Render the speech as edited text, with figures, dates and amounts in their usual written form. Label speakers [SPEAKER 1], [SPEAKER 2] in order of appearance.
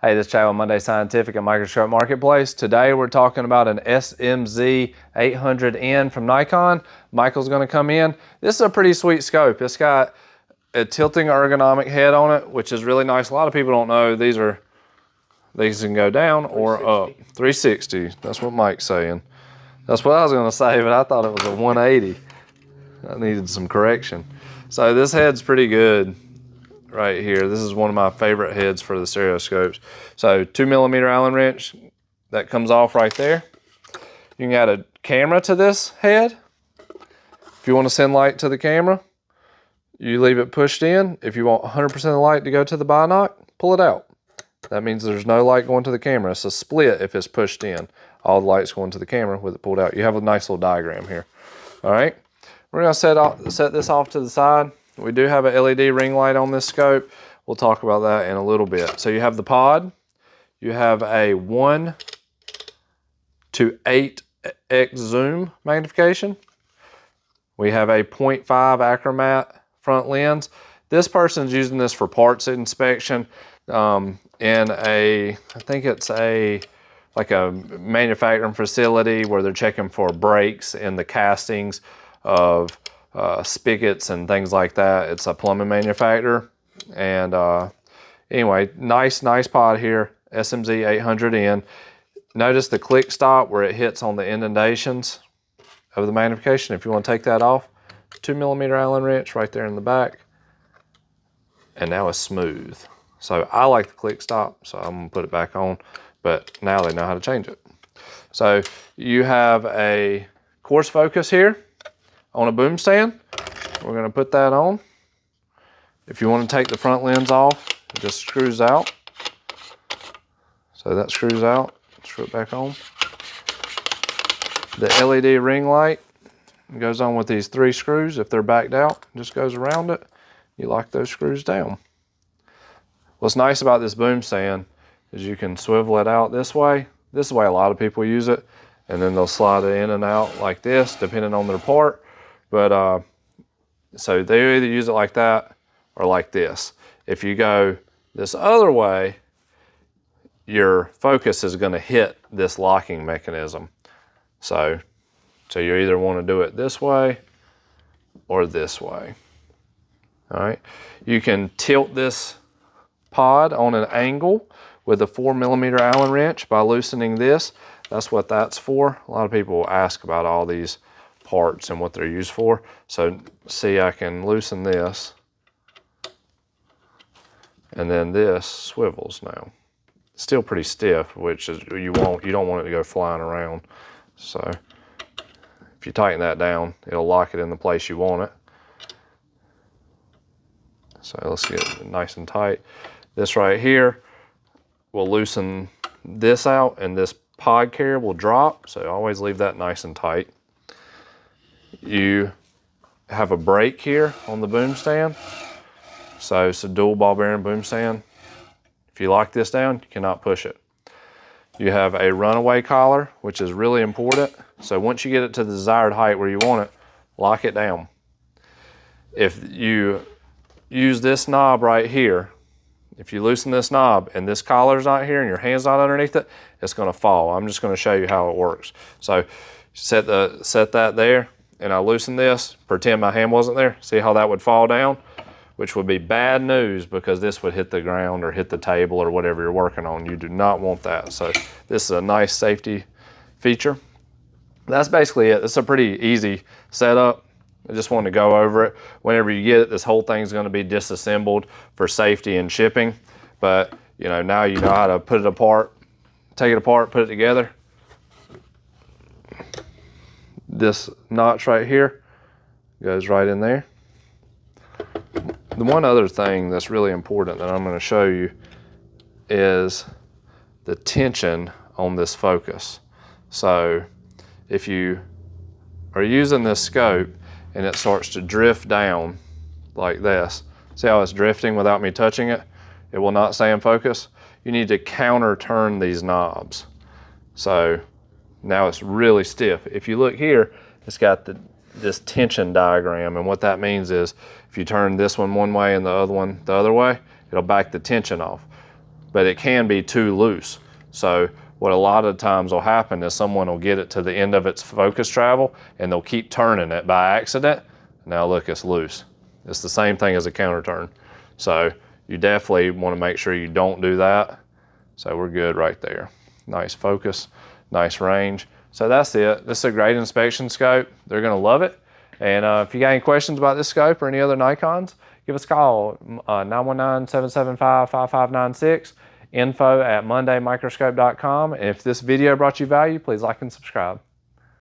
[SPEAKER 1] Hey, this is Chad with Munday Scientific and Microscope Marketplace. Today we're talking about an SMZ800N from Nikon. Michael's going to come in. This is a pretty sweet scope. It's got a tilting ergonomic head on it, which is really nice. A lot of people don't know these can go down or up. 360. That's what Mike's saying. That's what I was going to say, but I thought it was a 180. I needed some correction. So this head's pretty good. Right here, this is one of my favorite heads for the stereoscopes. So 2mm Allen wrench that comes off right there. You can add a camera to this head. If you want to send light to the camera, you leave it pushed in. If you want 100% of the light to go to the binoc, pull it out. That means there's no light going to the camera. It's a split if it's pushed in. All the light's going to the camera with it pulled out. You have a nice little diagram here. All right, we're gonna set this off to the side. We do have a LED ring light on this scope. We'll talk about that in a little bit. So you have the pod. You have a 1:8x zoom magnification. We have a 0.5 achromat front lens. This person's using this for parts inspection in I think it's like a manufacturing facility where they're checking for breaks in the castings of spigots and things like that. It's a plumbing manufacturer. And anyway, nice pod here, SMZ800N. Notice the click stop where it hits on the indentations of the magnification. If you want to take that off, 2mm Allen wrench right there in the back. And now it's smooth. So I like the click stop, so I'm gonna put it back on, but now they know how to change it. So you have a coarse focus here on a boom stand. We're going to put that on. If you want to take the front lens off, it just screws out. So that screws out, screw it back on. The LED ring light goes on with these 3 screws. If they're backed out, it just goes around it. You lock those screws down. What's nice about this boom stand is you can swivel it out this way. This is the way a lot of people use it. And then they'll slide it in and out like this, depending on their part. But so they either use it like that or like this. If you go this other way, your focus is going to hit this locking mechanism. So you either want to do it this way or this way. All right. You can tilt this pod on an angle with a 4mm Allen wrench by loosening this. That's what that's for. A lot of people will ask about all these parts and what they're used for. So see, I can loosen this, and then this swivels now. Still pretty stiff, which is you don't want it to go flying around. So if you tighten that down, it'll lock it in the place you want it. So let's get it nice and tight. This right here will loosen this out, and this pod carrier will drop. So always leave that nice and tight. You have a brake here on the boom stand. So it's a dual ball bearing boom stand. If you lock this down, you cannot push it. You have a runaway collar, which is really important. So once you get it to the desired height where you want it, lock it down. If you use this knob right here, if you loosen this knob and this collar's not here and your hand's not underneath it, it's gonna fall. I'm just gonna show you how it works. So set that there, and I loosen this, pretend my hand wasn't there. See how that would fall down? Which would be bad news because this would hit the ground or hit the table or whatever you're working on. You do not want that. So this is a nice safety feature. That's basically it. It's a pretty easy setup. I just wanted to go over it. Whenever you get it, this whole thing's going to be disassembled for safety and shipping. But now you know how to put it apart, take it apart, put it together. This notch right here goes right in there. The one other thing that's really important that I'm going to show you is the tension on this focus. So if you are using this scope and it starts to drift down like this, see how it's drifting without me touching it? It will not stay in focus. You need to counter turn these knobs. So now it's really stiff. If you look here, it's got this tension diagram, and what that means is if you turn this one way and the other one the other way, it'll back the tension off. but it can be too loose. So what a lot of times will happen is someone will get it to the end of its focus travel and they'll keep turning it by accident. Now look, it's loose. It's the same thing as a counter turn. So you definitely want to make sure you don't do that. So we're good right there. Nice focus, nice range. So that's it. This is a great inspection scope. They're gonna love it. And if you got any questions about this scope or any other Nikons, give us a call, 919-775-5596, info@mundaymicroscope.com. And if this video brought you value, please like and subscribe.